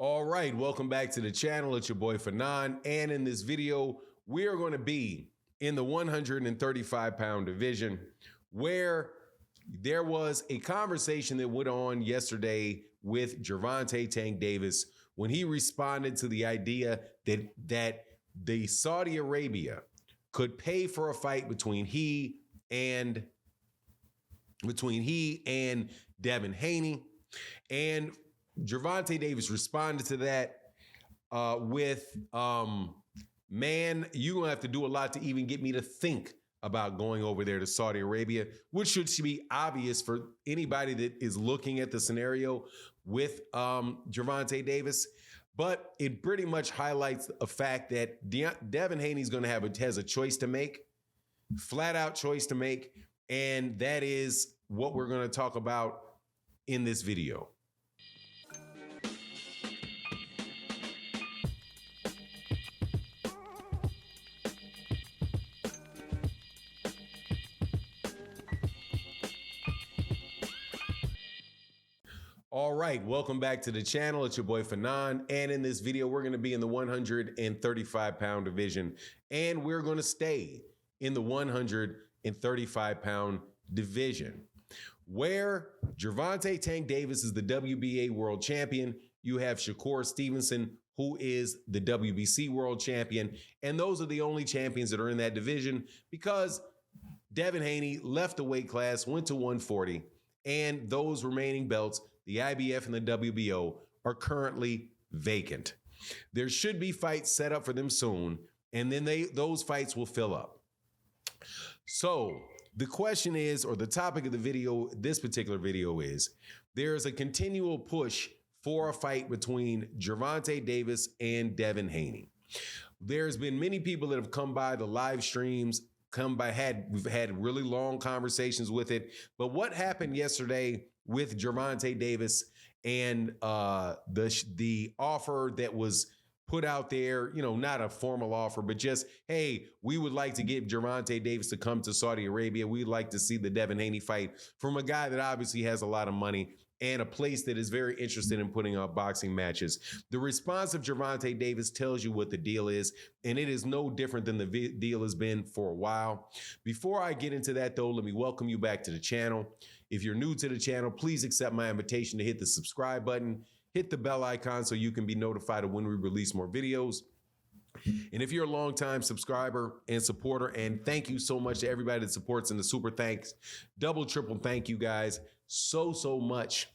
All right, welcome back to the channel. It's your boy Fanon, and in this video, we are going to be in the 135-pound division, where there was a conversation that went on yesterday with Gervonta Tank Davis when he responded to the idea that the Saudi Arabia could pay for a fight between he and Devin Haney. And Gervonta Davis responded to that with, man, you're going to have to do a lot to even get me to think about going over there to Saudi Arabia, which should be obvious for anybody that is looking at the scenario with Gervonta Davis. But it pretty much highlights a fact that Devin Haney's going to has a choice to make, flat out choice to make. And that is what we're going to talk about in this video. All right, welcome back to the channel. It's your boy Fanon, and in this video, we're going to be in the 135-pound division, and we're going to stay in the 135-pound division, where Gervonta Tank Davis is the WBA world champion. You have Shakur Stevenson, who is the WBC world champion, and those are the only champions that are in that division because Devin Haney left the weight class, went to 140, and those remaining belts, the IBF and the WBO, are currently vacant. There should be fights set up for them soon, and then those fights will fill up. So the question is, or the topic of the video, this particular video is, there is a continual push for a fight between Gervonta Davis and Devin Haney. There's been many people that have come by the live streams, we've had really long conversations with it. But what happened yesterday with Gervonta Davis and the offer that was put out there, you know, not a formal offer, but just, hey, we would like to get Gervonta Davis to come to Saudi Arabia. We'd like to see the Devin Haney fight from a guy that obviously has a lot of money and a place that is very interested in putting on boxing matches. The response of Gervonta Davis tells you what the deal is, and it is no different than the deal has been for a while. Before I get into that, though, let me welcome you back to the channel. If you're new to the channel, please accept my invitation to hit the subscribe button, hit the bell icon so you can be notified of when we release more videos. And if you're a longtime subscriber and supporter, and thank you so much to everybody that supports, and the super thanks, double, triple thank you guys so much.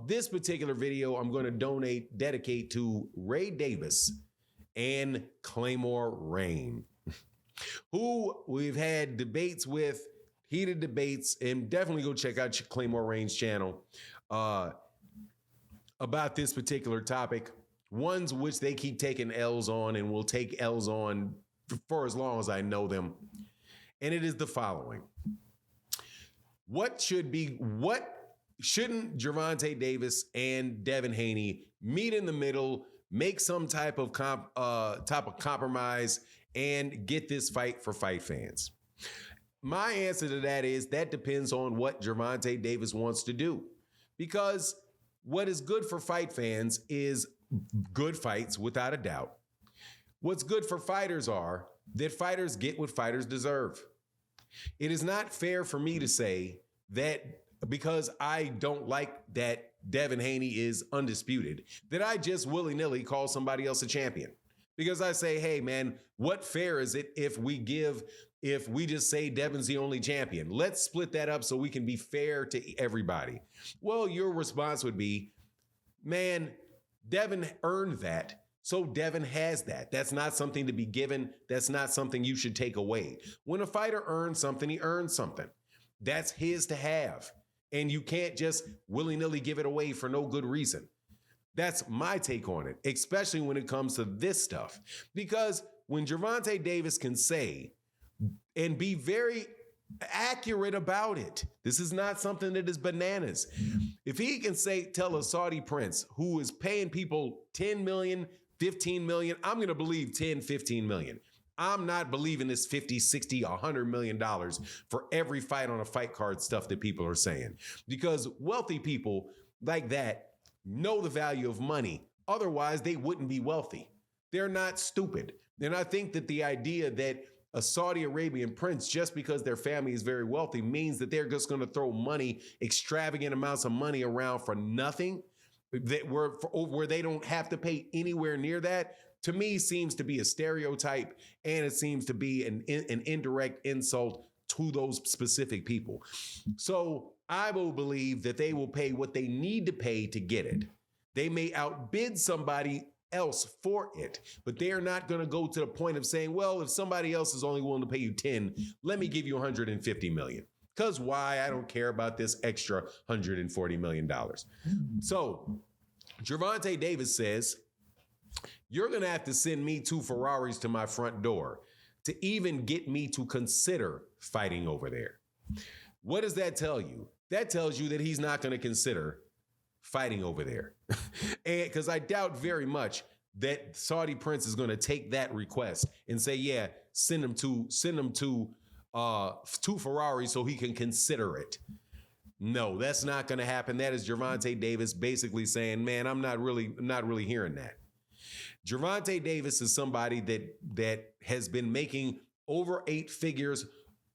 This particular video I'm going to dedicate to Ray Davis and Claymore Rain, who we've had debates with, heated debates, and definitely go check out Claymore Rain's channel about this particular topic. Ones which they keep taking L's on and will take L's on for as long as I know them. And it is the following. Shouldn't Gervonta Davis and Devin Haney meet in the middle, make some type of compromise, and get this fight for fight fans? My answer to that is that depends on what Gervonta Davis wants to do. Because what is good for fight fans is good fights, without a doubt. What's good for fighters are that fighters get what fighters deserve. It is not fair for me to say that because I don't like that Devin Haney is undisputed, that I just willy-nilly call somebody else a champion. Because I say, hey, man, what fair is it if we just say Devin's the only champion? Let's split that up so we can be fair to everybody. Well, your response would be, man, Devin earned that, so Devin has that. That's not something to be given. That's not something you should take away. When a fighter earns something, he earns something. That's his to have. And you can't just willy-nilly give it away for no good reason. That's my take on it, especially when it comes to this stuff. Because when Gervonta Davis can say and be very accurate about it, this is not something that is bananas. If he can tell a Saudi prince who is paying people 10 million, 15 million, I'm going to believe 10, 15 million. I'm not believing this 50, 60, $100 million for every fight on a fight card stuff that people are saying. Because wealthy people like that know the value of money, Otherwise, they wouldn't be wealthy. They're not stupid. And I think that the idea that a Saudi Arabian prince, just because their family is very wealthy, means that they're just going to throw money, extravagant amounts of money around for nothing, where they don't have to pay anywhere near that, to me seems to be a stereotype, and it seems to be an indirect insult to those specific people. So I will believe that they will pay what they need to pay to get it. They may outbid somebody else for it, but they are not going to go to the point of saying, well, if somebody else is only willing to pay you 10, let me give you 150 million. Because why? I don't care about this extra $140 million. So Gervonta Davis says, you're going to have to send me 2 Ferraris to my front door to even get me to consider fighting over there. What does that tell you? That tells you that he's not going to consider fighting over there. And because I doubt very much that Saudi Prince is going to take that request and say, yeah, send him to 2 Ferraris so he can consider it. No, that's not going to happen. That is Gervonta Davis basically saying, man, I'm not really hearing that. Gervonta Davis is somebody that has been making over 8 figures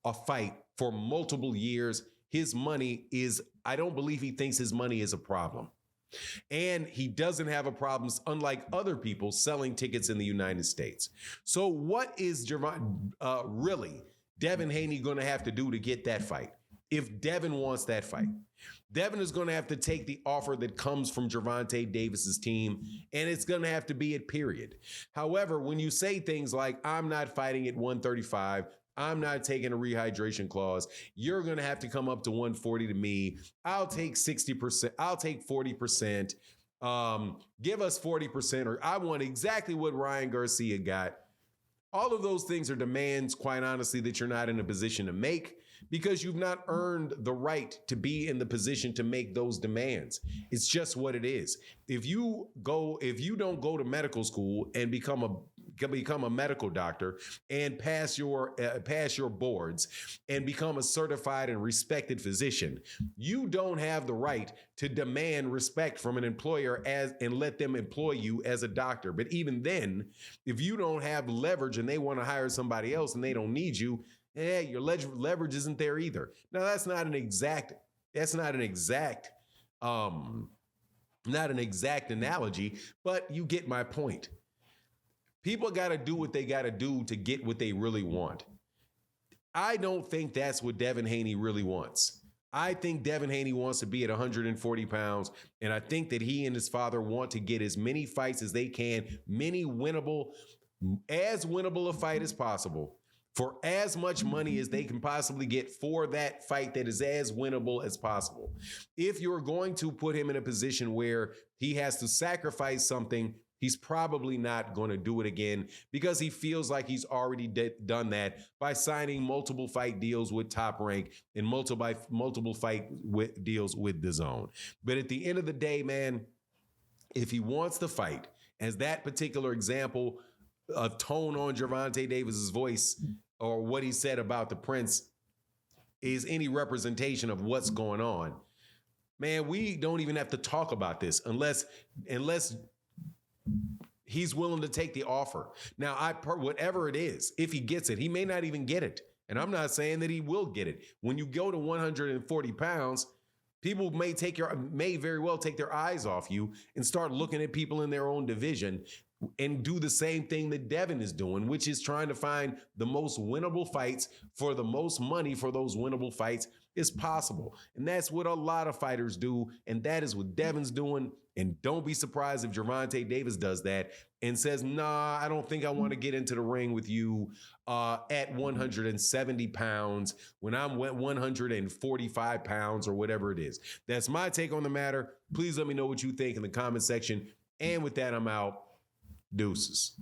a fight for multiple years. His money is, I don't believe he thinks his money is a problem. And he doesn't have a problem, unlike other people, selling tickets in the United States. So what is really Devin Haney going to have to do to get that fight? If Devin wants that fight, Devin is going to have to take the offer that comes from Gervonta Davis's team, and it's going to have to be it, period. However, when you say things like, I'm not fighting at 135, I'm not taking a rehydration clause, you're going to have to come up to 140 to me. I'll take 60%. I'll take 40%. Give us 40%, or I want exactly what Ryan Garcia got. All of those things are demands, quite honestly, that you're not in a position to make, because you've not earned the right to be in the position to make those demands. It's just what it is. If you don't go to medical school and become a medical doctor and pass your boards and become a certified and respected physician, you don't have the right to demand respect from an employer and let them employ you as a doctor. But even then, if you don't have leverage and they want to hire somebody else and they don't need you, your leverage isn't there either. Now, that's not an exact analogy, but you get my point. People got to do what they got to do to get what they really want. I don't think that's what Devin Haney really wants. I think Devin Haney wants to be at 140 pounds, and I think that he and his father want to get as many fights as they can, as winnable a fight as possible, for as much money as they can possibly get for that fight that is as winnable as possible. If you're going to put him in a position where he has to sacrifice something, he's probably not going to do it again, because he feels like he's already done that by signing multiple fight deals with Top Rank and multiple fight deals with DAZN. But at the end of the day, man, if he wants to fight, as that particular example of tone on Gervonta Davis's voice or what he said about the Prince is any representation of what's going on, man, we don't even have to talk about this unless he's willing to take the offer. Now, whatever it is, if he gets it, he may not even get it. And I'm not saying that he will get it. When you go to 140 pounds, people may very well take their eyes off you and start looking at people in their own division and do the same thing that Devin is doing, which is trying to find the most winnable fights for the most money for those winnable fights is possible. And that's what a lot of fighters do. And that is what Devin's doing. And don't be surprised if Gervonta Davis does that and says, nah, I don't think I want to get into the ring with you at 170 pounds when I'm 145 pounds or whatever it is. That's my take on the matter. Please let me know what you think in the comment section. And with that, I'm out. Deuces.